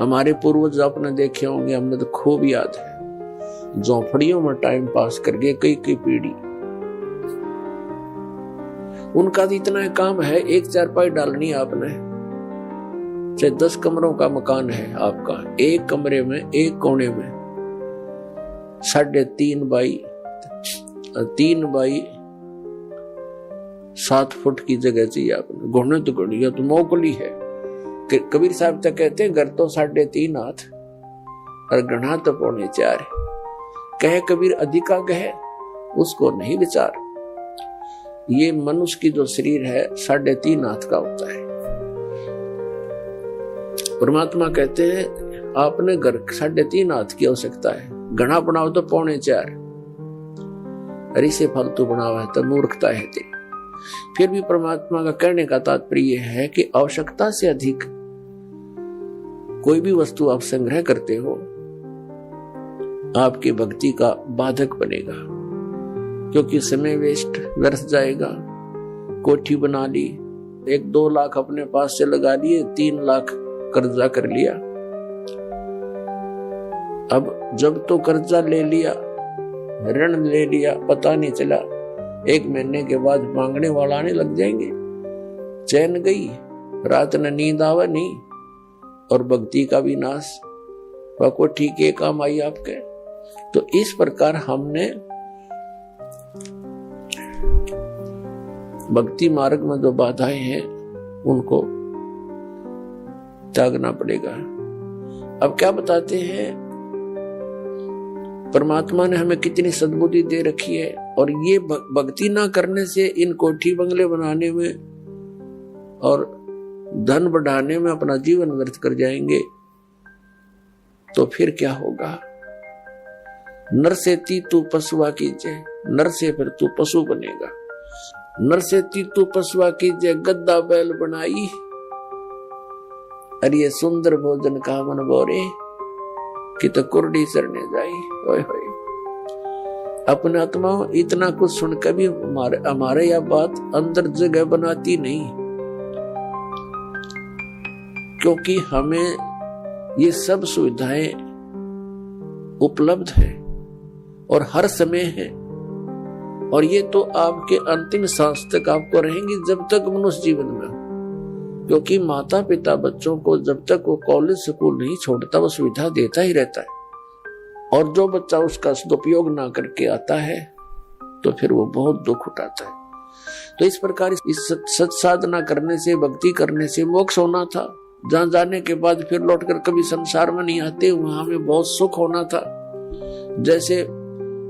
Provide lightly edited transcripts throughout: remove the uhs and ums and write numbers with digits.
हमारे पूर्वज आपने देखे होंगे, हमने तो खूब याद है, झोंपड़ियों में टाइम पास करके कई कई पीढ़ी। उनका तो इतना काम है, एक चारपाई डालनी आपने, चाहे 10 कमरों का मकान है आपका, एक कमरे में एक कोने में 3.5 बाई 7 फुट की जगह चाहिए आपने। घुटने तो गढ़िया तो मोकली है। कबीर साहब तक कहते हैं घर तो 3.5 हाथ और गढ़ा तो 4.25। कहे कबीर अधिका कहे उसको नहीं विचार। ये मनुष्य की जो शरीर है 3.5 हाथ का होता है। परमात्मा कहते हैं आपने घर 3.5 हाथ की आवश्यकता है, घना बनाओ तो 4.25। अरे से फालतू बनावा है तो मूर्खता है तेरी। फिर भी परमात्मा का कहने का तात्पर्य है कि आवश्यकता से अधिक कोई भी वस्तु आप संग्रह करते हो आपकी भक्ति का बाधक बनेगा, क्योंकि समय वेस्ट व्यर्थ जाएगा। कोठी बना ली, 1-2 लाख अपने पास से लगा लिए, 3 लाख कर्जा कर लिया। अब जब तो कर्जा ले लिया, ऋण ले लिया, पता नहीं चला 1 महीने के बाद मांगने वाला आने लग जाएंगे। चैन गई, रात न नींद आवा नहीं, और भक्ति का भी नाश। को ठीक है काम आई आपके। तो इस प्रकार हमने भक्ति मार्ग में जो बाधाएं हैं उनको त्यागना पड़ेगा। अब क्या बताते हैं, परमात्मा ने हमें कितनी सद्बुद्धि दे रखी है, और ये भक्ति ना करने से इन कोठी बंगले बनाने में और धन बढ़ाने में अपना जीवन व्यर्थ कर जाएंगे, तो फिर क्या होगा। नर से तू पशुआ कीजिए, नर से फिर तू पशु बनेगा। नर से तू पशुआ कीजिए, गद्दा बैल बनाई, अरे सुंदर भोजन का मन बोरे कि तो कुर्डी चरने जाई। ओए होए, अपने आत्मा इतना कुछ सुनकर भी हमारे यह बात अंदर जगह बनाती नहीं, क्योंकि हमें ये सब सुविधाएं उपलब्ध है और हर समय है, और ये तो आपके अंतिम सांस तक आपको रहेंगी जब तक मनुष्य जीवन में हो। क्योंकि माता पिता बच्चों को जब तक वो कॉलेज स्कूल नहीं छोड़ता वो सुविधा देता ही रहता है, और जो बच्चा उसका सदुपयोग ना करके आता है तो फिर वो बहुत दुख उठाता है। तो इस प्रकार इस सत साधना करने से, भक्ति करने से मोक्ष होना था, जहां जाने के बाद फिर लौटकर कभी संसार में नहीं आते, वहां में बहुत सुख होना था। जैसे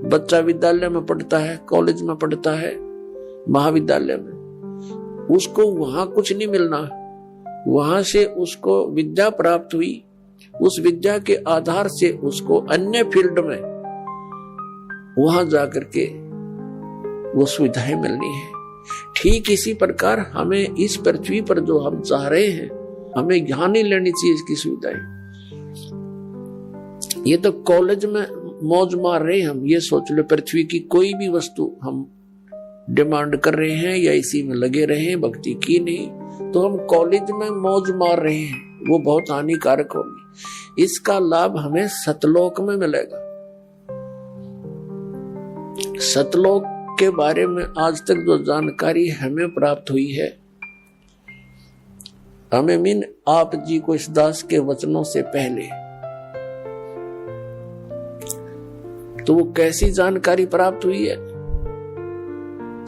बच्चा विद्यालय में पढ़ता है, कॉलेज में पढ़ता है, महाविद्यालय में, उसको वहां कुछ नहीं मिलना, वहां से उसको विद्या प्राप्त हुई, उस विद्या के आधार से उसको अन्य फील्ड में वहां जाकर के वो सुविधाएं मिलनी है। ठीक इसी प्रकार हमें इस पृथ्वी पर जो हम चाह रहे हैं, हमें यहाँ नहीं लेनी चाहिए इसकी सुविधाएं। ये तो कॉलेज में मौज मार रहे हैं हम, ये सोच लो पृथ्वी की कोई भी वस्तु हम डिमांड कर रहे हैं या इसी में लगे रहे हैं, भक्ति की नहीं, तो हम कॉलेज में मौज मार रहे हैं, वो बहुत हानिकारक होगी। इसका लाभ हमें सतलोक में मिलेगा। सतलोक के बारे में आज तक जो जानकारी हमें प्राप्त हुई है, हमें मीन आप जी को इस दास के वचनों से पहले, तो वो कैसी जानकारी प्राप्त हुई है।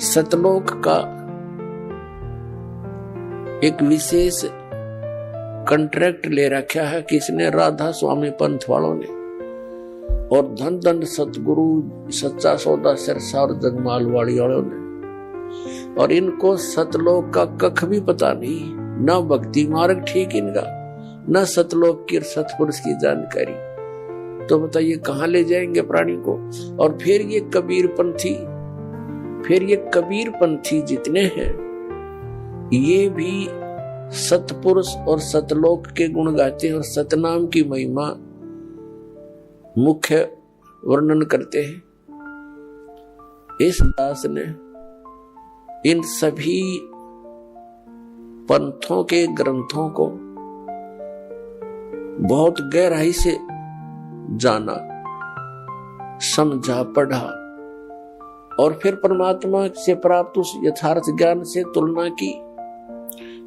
सतलोक का एक विशेष कॉन्ट्रैक्ट ले रखा है किसने, राधा स्वामी पंथ वालों ने, और धन दंड सतगुरु सच्चा सौदा सिरसा और जगमाल वाली वालों ने, और इनको सतलोक का कख भी पता नहीं, ना भक्ति मार्ग ठीक इनका, ना सतलोक की सतपुरुष की जानकारी। तो बताइए कहाँ ले जाएंगे प्राणी को। और फिर ये कबीर पंथी जितने हैं, ये भी सतपुरुष और सतलोक के गुण गाते हैं और सतनाम की महिमा मुख्य वर्णन करते हैं। इस दास ने इन सभी पंथों के ग्रंथों को बहुत गहराई से जाना, समझा, पढ़ा और फिर परमात्मा से प्राप्त उस यथार्थ ज्ञान से तुलना की।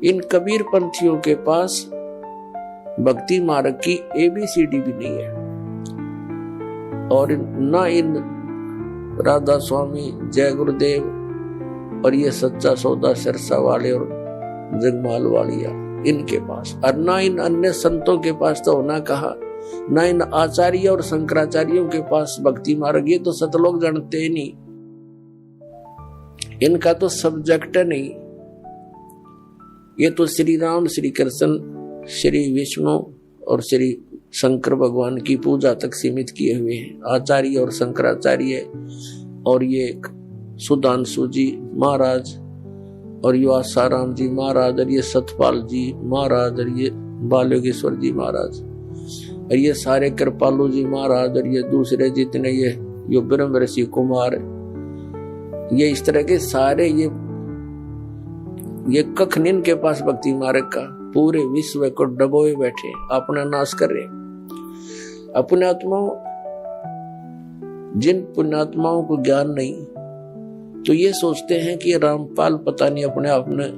इन कबीर पंथियों के पास भक्ति मार्ग की ABCD भी नहीं है, और ना इन राधा स्वामी, जय गुरुदेव और ये सच्चा सौदा सिरसा वाले और जगमाल वालिया इनके पास, और ना इन अन्य संतों के पास तो होना कहा, ना इन आचार्य और शंकराचार्यों के पास भक्ति मार्ग। ये तो सतलोक जानते ही नहीं, इनका तो सब्जेक्ट नहीं। ये तो श्री राम, श्री कृष्ण, श्री विष्णु और श्री शंकर भगवान की पूजा तक सीमित किए हुए हैं, आचार्य और शंकराचार्य और ये सुधांशु जी महाराज और ये आसाराम जी महाराज और ये सतपाल जी महाराज और ये बालयोगेश्वर जी महाराज और ये सारे कृपालु जी महाराज और ये दूसरे जितने ये ब्रह्म ऋषि कुमार, ये इस तरह के सारे ये कखनिन के पास भक्ति मार्ग का पूरे विश्व को डबोए बैठे, अपना नाश कर रहे। अपने आत्माओं, जिन पुण्यात्माओं को ज्ञान नहीं तो ये सोचते हैं कि रामपाल पता नहीं अपने आप में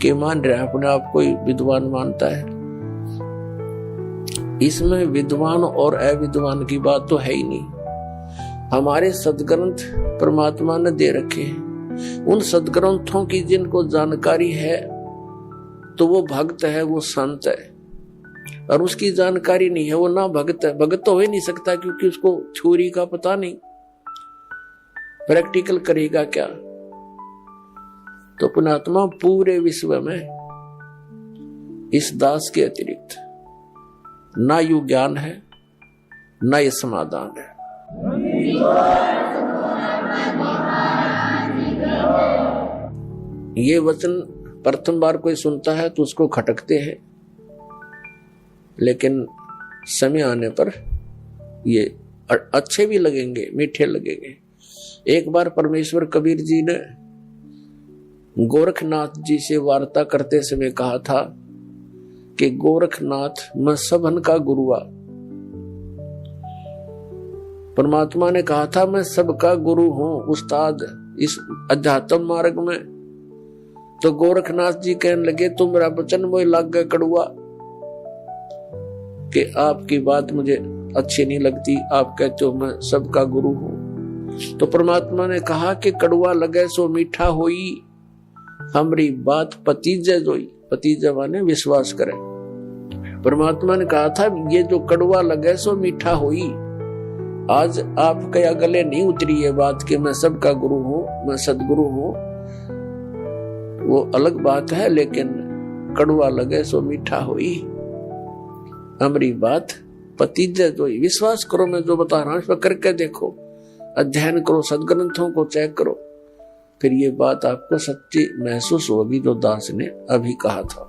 के मान रहा है, अपने आप को विद्वान मानता है। इसमें विद्वान और अविद्वान की बात तो है ही नहीं। हमारे सदग्रंथ परमात्मा ने दे रखे हैं, उन सदग्रंथों की जिनको जानकारी है तो वो भक्त है, वो संत है, और उसकी जानकारी नहीं है वो ना भक्त है। भक्त तो हो ही नहीं सकता क्योंकि उसको थ्योरी का पता नहीं, प्रैक्टिकल करेगा क्या। तो पुण्यात्मा पूरे विश्व में इस दास के अतिरिक्त ना यु ज्ञान है ना ये समाधान है। ये वचन प्रथम बार कोई सुनता है तो उसको खटकते हैं, लेकिन समय आने पर ये अच्छे भी लगेंगे, मीठे लगेंगे। एक बार परमेश्वर कबीर जी ने गोरखनाथ जी से वार्ता करते समय कहा था कि गोरखनाथ मैं सबन का गुरुआ। परमात्मा ने कहा था मैं सबका गुरु हूं, उस्ताद इस अध्यात्म मार्ग में। तो गोरखनाथ जी कहने लगे तुम मेरा वचन मोह लाग गए कड़ुआ, कि आपकी बात मुझे अच्छी नहीं लगती, आप कहते हो मैं सबका गुरु हूं। तो परमात्मा ने कहा कि कड़ुआ लगे सो मीठा होई, हमारी बात पतीजे जोई। पतीजे माने विश्वास करे। परमात्मा ने कहा था ये जो कड़ुआ लगे सो मीठा होई। आज आपके या गले नहीं उतरी ये बात कि मैं सबका गुरु हूं, मैं सदगुरु हूं, वो अलग बात है, लेकिन कड़ुआ लगे सो मीठा होई, हमारी बात पतीजे जोई। विश्वास करो, मैं जो बता रहा हूं इस पर करके देखो, अध्ययन करो, सदग्रंथों को चेक करो, फिर ये बात आपको सच्ची महसूस होगी जो दास ने अभी कहा था।